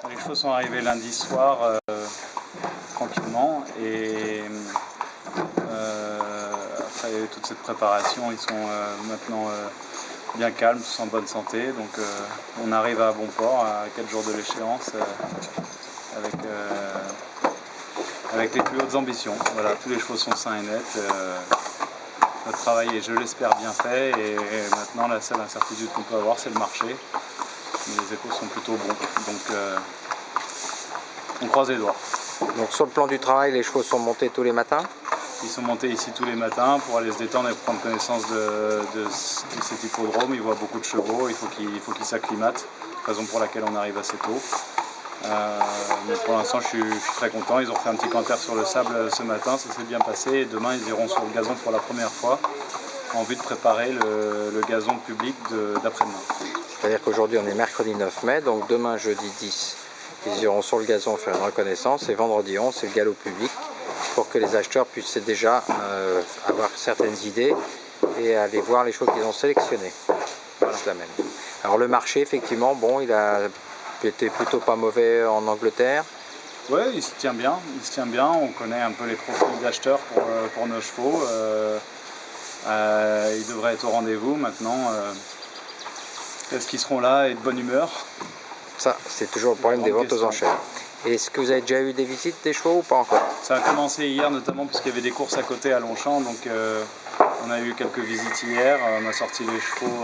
Les chevaux sont arrivés lundi soir tranquillement et après toute cette préparation, ils sont maintenant bien calmes, tous en bonne santé. Donc on arrive à bon port à 4 jours de l'échéance avec les plus hautes ambitions. Voilà, tous les chevaux sont sains et nets. Notre travail est, je l'espère, bien fait et maintenant la seule incertitude qu'on peut avoir, c'est le marché. Mais les échos sont plutôt bons, donc on croise les doigts. Donc sur le plan du travail, les chevaux sont montés tous les matins? Ils sont montés ici tous les matins pour aller se détendre et prendre connaissance de cet hippodrome. Ils voient beaucoup de chevaux, il faut qu'ils s'acclimatent, raison pour laquelle on arrive assez tôt. Mais pour l'instant, je suis très content. Ils ont fait un petit canter sur le sable ce matin, ça s'est bien passé. Et demain, ils iront sur le gazon pour la première fois, en vue de préparer le gazon public d'après-demain. C'est-à-dire qu'aujourd'hui, on est mercredi 9 mai, donc demain, jeudi 10, ils iront sur le gazon faire une reconnaissance. Et vendredi 11, c'est le galop public, pour que les acheteurs puissent déjà avoir certaines idées et aller voir les chevaux qu'ils ont sélectionnés. Voilà. Alors le marché, effectivement, bon, il a été plutôt pas mauvais en Angleterre. Oui, il se tient bien, on connaît un peu les profils d'acheteurs pour nos chevaux. Ils devraient être au rendez-vous maintenant. Est-ce qu'ils seront là et de bonne humeur? Ça, c'est toujours le problème des ventes aux enchères. Est-ce que vous avez déjà eu des visites des chevaux ou pas encore? Ça a commencé hier notamment puisqu'il y avait des courses à côté à Longchamp, donc on a eu quelques visites hier, on a sorti les chevaux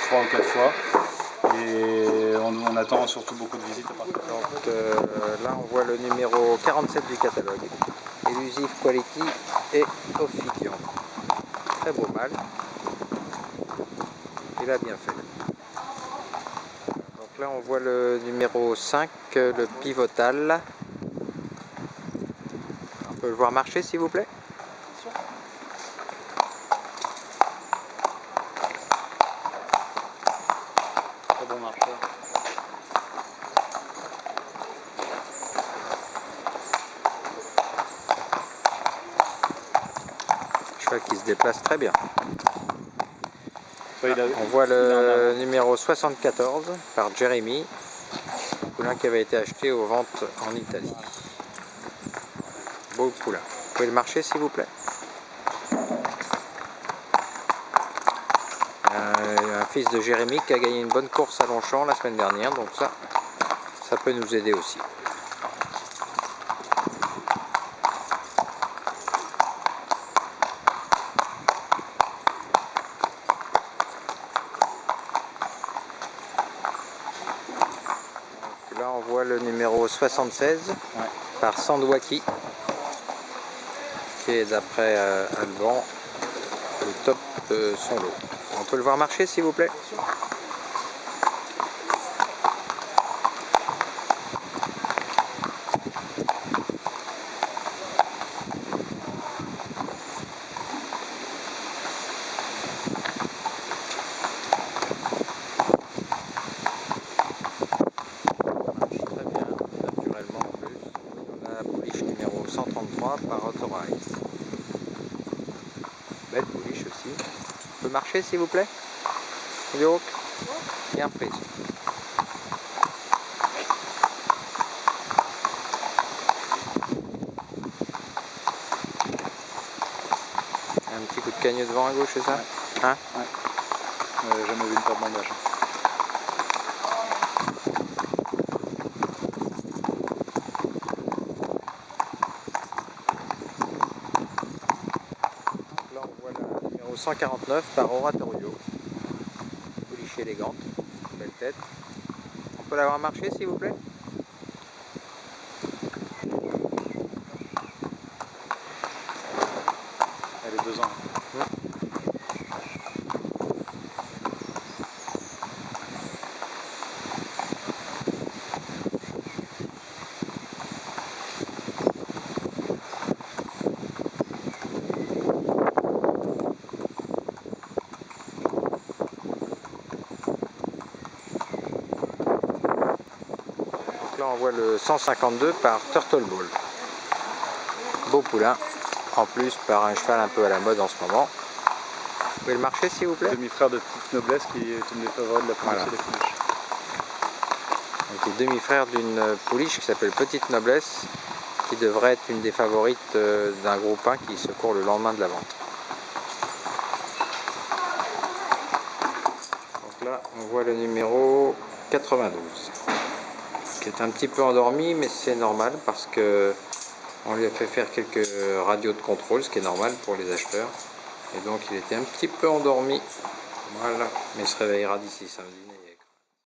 3 ou 4 fois et on attend surtout beaucoup de visites à partir de donc là on voit le numéro 47 du catalogue, Elusive Quality et Ophidian. Très beau mâle, il a bien fait. Donc là on voit le numéro 5, le Pivotal. On peut le voir marcher s'il vous plaît? Très bon marcheur. Cheval qui se déplace très bien. Ouais, on voit le numéro 74 par Jeremy, poulain qui avait été acheté aux ventes en Italie. Beau poulain. Vous pouvez le marcher s'il vous plaît? Un fils de Jérémy qui a gagné une bonne course à Longchamp la semaine dernière, donc ça peut nous aider aussi. Donc là on voit le numéro 76 par Sandwaki, qui est d'après Alban le top de son lot. On peut le voir marcher s'il vous plaît? Numéro 133 par Authorize. Belle pouliche aussi. On peut marcher s'il vous plaît? York. Bien prise. Un petit coup de cagneux devant à gauche, c'est ça? Ouais. Hein? Ouais. Jamais vu une paire de bandage. Là on voit le numéro 149 par Oratorio. Pouliche élégante, belle tête. On peut l'avoir marché s'il vous plaît? Elle est 2 ans. Là on voit le 152 par Turtle Ball. Beau poulain, en plus par un cheval un peu à la mode en ce moment. Vous pouvez le marcher s'il vous plaît? Demi-frère de Petite Noblesse qui est une des favoris de la production des pouliches. Donc les demi-frères d'une pouliche qui s'appelle Petite Noblesse, qui devrait être une des favorites d'un groupe 1 qui se court le lendemain de la vente. Donc là, on voit le numéro 92, qui est un petit peu endormi, mais c'est normal parce que on lui a fait faire quelques radios de contrôle, ce qui est normal pour les acheteurs. Et donc il était un petit peu endormi. Voilà, mais il se réveillera d'ici samedi.